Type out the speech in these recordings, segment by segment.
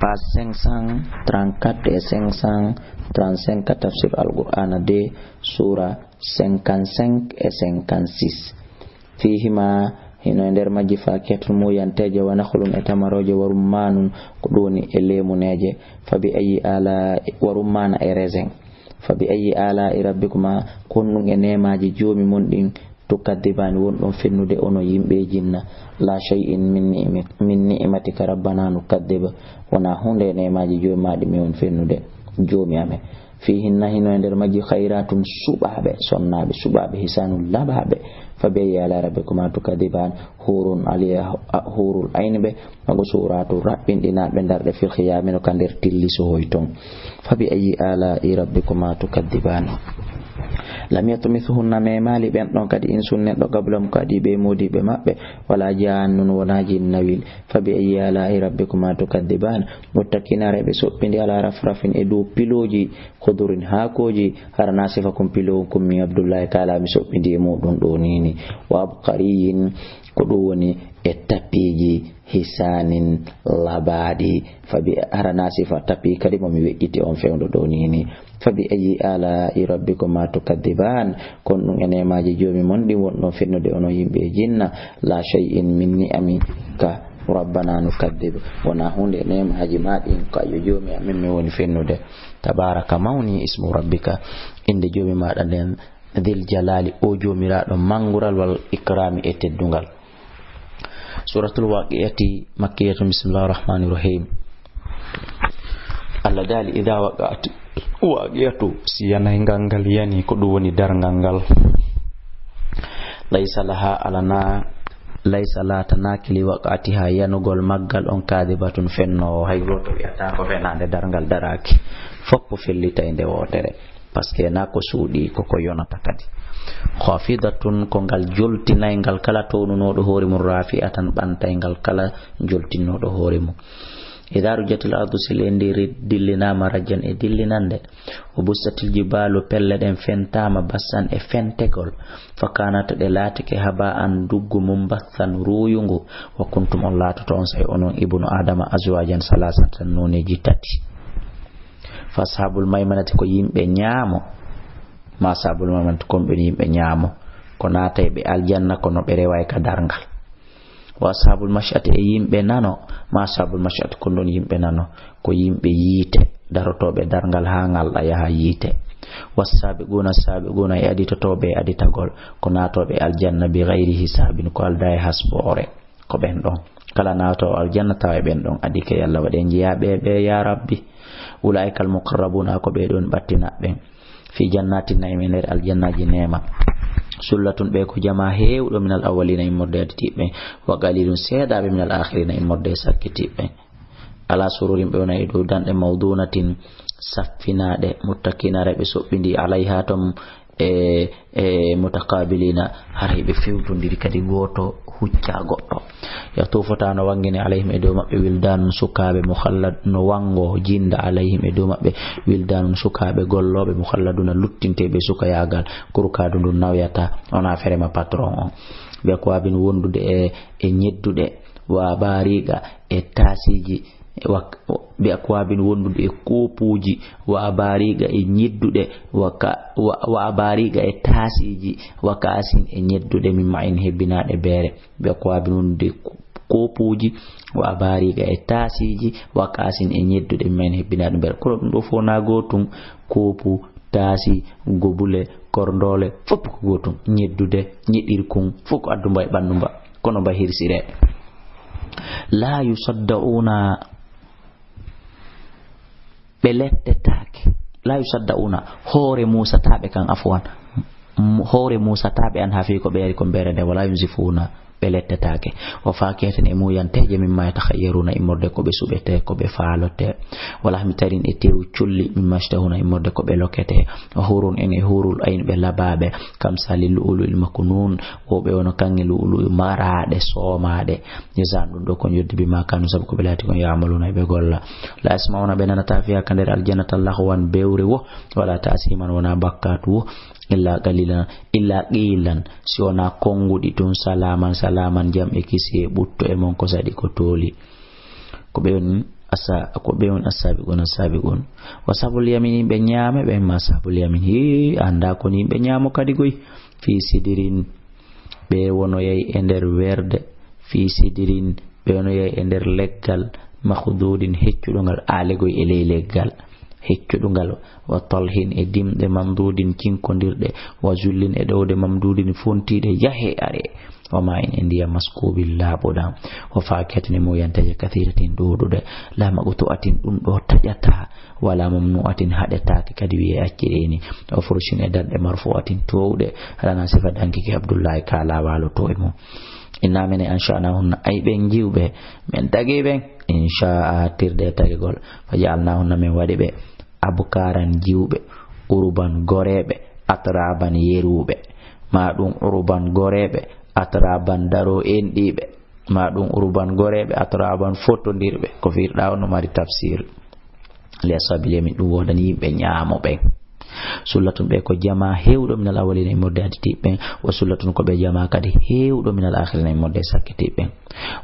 page 534 et 535 tafsir al-Qur'an de sura 55 et 56 fihima hino nder majji fakiyatul muyanteje wa nakhlun e tamaroje wa rummanun ko doni e lemuneje fabi ayi ala wa rummana e raisin fabi ayi ala rabbikuma kunnun e nemaji joomi mon din tukadibani won fennude ono yimbe jinna la shay'in min ni'matika rabbana nukadiba wana hunde nemaji joomi madi mi won fennude joomi ame fihinna hino nder majji khairatun subabe sonnabe subabe hisanul lababe fabi ala rabbikuma tukadiban hurun aliya hurul aynbe mago suratu rabbindina be darde fil khiyamino kandir tilliso hoyton fabi ayi ala rabbikuma tukadiban lam yatumithunna me mali ben don kadi insun neddo gablam kadi be modi be mabbe wala jannun wala jinnawil fabi ayi ala rabbikuma tukadiban muttakinare be soppindi ala rafrafin e do piloji khudurin hakoji harana sifakum pilo kum mi abdullah kala mi soppindi e modon do nini wa abqariyin ko do woni e tapiji hisanin labadi fabi harana sifa tapi kadi mo mi wejjiti on fewndo do nini fabi ayi ala rabbikuma tukadiban kon dum ene maaji joomi mon di wonno fennude ono yimbe jinna la shay'in min ni'amika rabbana nukadib wana hunde nemaaji maadin ko ayo joomi amin mi woni fennude tabaraka mauni ismu rabbika inde joomi maada den dil jalali o joomirado mangural wal ikrami e teddungal suratul waqiati makkiyatun bismillahir rahmanir rahim Allah dali idha waqa'at waqiatu siyana hingangal yani ko dum woni darngal laysa laha alana laysa la tanakili waqatiha yanugol maggal on kadibatun fenno hay goto wiata ko fenande darngal daraki foppo fellita inde wotere paske na ko suudi ko yonata kadi khafidatun ko ngal joltinay ngal kala townunodo hoore mum rafi'atan bantay ngal kala joltinodo hoore mum idha rujatil ardu silendi dillinama rajan e dillinande o bustatil jibalu pelleden fentama bassan e fentegol fakanata de latike haba'an duggu mumbathan ruyungu wa kuntum on latoto on say onon ibnu adama azwajan salasatan noneji tati fashabul maimanati ko yimbe nyaamo ma sabul maimanati ko yimbe nyaamo ko natay be aljanna ko no be reway ka darngal wa ashabul mash'ati e yimbe nano ma ashabul mash'ati ko don yimbe nano ko yimbe yite darotobe darngal hangal yaha yite wasabiquna sabiquna e aditotobe aditagol ko natobe aljanna bi ghairi hisabin ko alday hasbore ko ben don kala nato aljanna tawe ben don adike yalla waden jiyabe be ya rabbi ulaikal muqarrabuna ko be don battina ben fi jannatin naimin aljannaji nema sullatun be ko jama hewdo min al awwalina immorde tibbe wa qalilun seeda be min al akhirina immorde sakkitibbe ala sururin be wona do dande mawdunatin saffinade muttakinare be sobbindi alaiha tom mutaqabilina haribe fewtondiri kadi goto hucca goddo ya tofotano wangene alayhim e do mabbe wildanun sukabe mukhallad no wango jinda alayhim e do mabbe wildanun sukabe gollobe mukhalladuna luttintebe suka yagal kurkadu dun nawyata ona ferema patron on be ko abin wondude e nyeddude wa bariga e tasiji be akwabin wondude e kopuji wa bariga e nyeddude wa bariga e tasiji wa kasin e nyeddude min ma'in hebinade bere be akwabin wondude kopuji wa bariga e tasiji wa kasin e nyeddude min hebinade bere ko do fo na gotum kopu tasi gobule korndole fop ko gotum nyeddude nyedirkun foko addumba e bandumba kono ba hirsire la yusaddauna belettetake la yusaddauna hore musa tabe kan afwan hore musa tabe an hafi ko beeri ko berede wala yunzifuna belettetake wa fakiyatan emu yanteje mimma yatakhayyaruna imorde ko be subete ko be faalote wala mitarin e tew culli mimma shtahuna imorde ko be lokete hurun en hurul ayn be lababe kam salil ulul makunun o be wono kangelu ulu marade somade yezandun do ko yoddi bi makanu sab ko belati ko yaamaluna be golla la asmauna benana tafiya kandere aljannata lahwan bewre wo wala tasiman wana bakkatu illa qalilan illa qilan siona kongudi tun salaman jam e kisi butto e mon ko sadi ko toli ko be asa ko be on asabiqun wasabul yamin be nyame be ma sabul yamin hi anda ko ni be nyamo kadi goy fi sidirin be wono yai ender werde fi sidirin be wono yai ender leggal makhdudin heccudungal alegoy ele leggal heccudungal wa talhin e dimde mamdudin kinkondirde wa zullin e dowde mamdudin fontide yahe are wa ma in indiya maskubil laboda wa faakatin mo yantaje kathiratin dodude la magutu atin dum do tajata wala mamnuatin hadata kadi wi accireni o furushin e darde marfuatin towde rana sifa danki ki abdullah kala walo to e mo inna mene ansha'nahunna ay ben jiwbe men tagi ben insha'a tirde tagigol fajalnahunna men wadi be abukaran jiwbe uruban gorebe atraban yerube madum uruban gorebe atraban daro endibe madum uruban gorebe atraban fotondirbe ko firda on mari tafsir li ashabil yamin dum wodani be nyaamo be sullatun be ko jama hewdo min al awwalina e modde aditi ben wa sullatun ko be jama kadi hewdo min al akhirina e modde sakkiti ben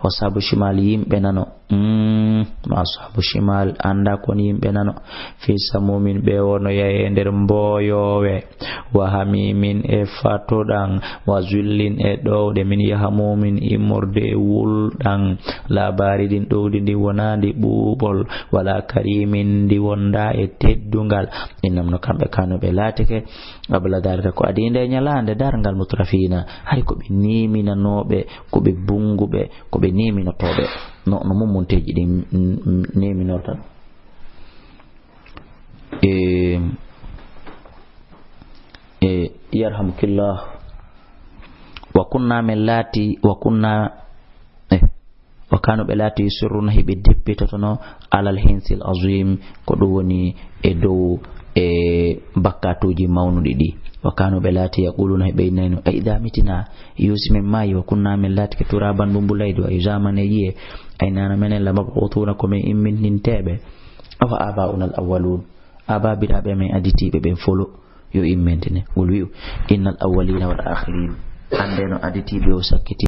wa sabu shimal yimbe nano ma sabu shimal anda ko ni yimbe nano fi samumin be wono yaye nder mboyowe wa hamimin e fatodan wa zullin e dowde min yahamumin imorde wuldan labari din dowdi di wonandi bubol wala karimin di wonda e teddungal innam no kambe kanu be latike abla darata ko adinde nyalande dargal mutrafina hari ko be nimina nobe ko be bungube ko be nimina tobe no mum monteji di niminota yarhamukillah wa kunna min lati wa kunna wa kanu be lati sirruna hibe deppitono alal hinsil azim ko do woni e dow e bakkatuji mawnudi di wa kanu be lati yaquluna baynayno idha mitina yusmin mai wa kunna min lati turaban bumbulaydo ay zamane yiye ay nana menen la mabqutuna ko men immin tebe afa abauna al awwalun aba birabe men aditi be ben folo yo immentene wol wi innal awwalina wal akhirin andeno aditi be o sakkiti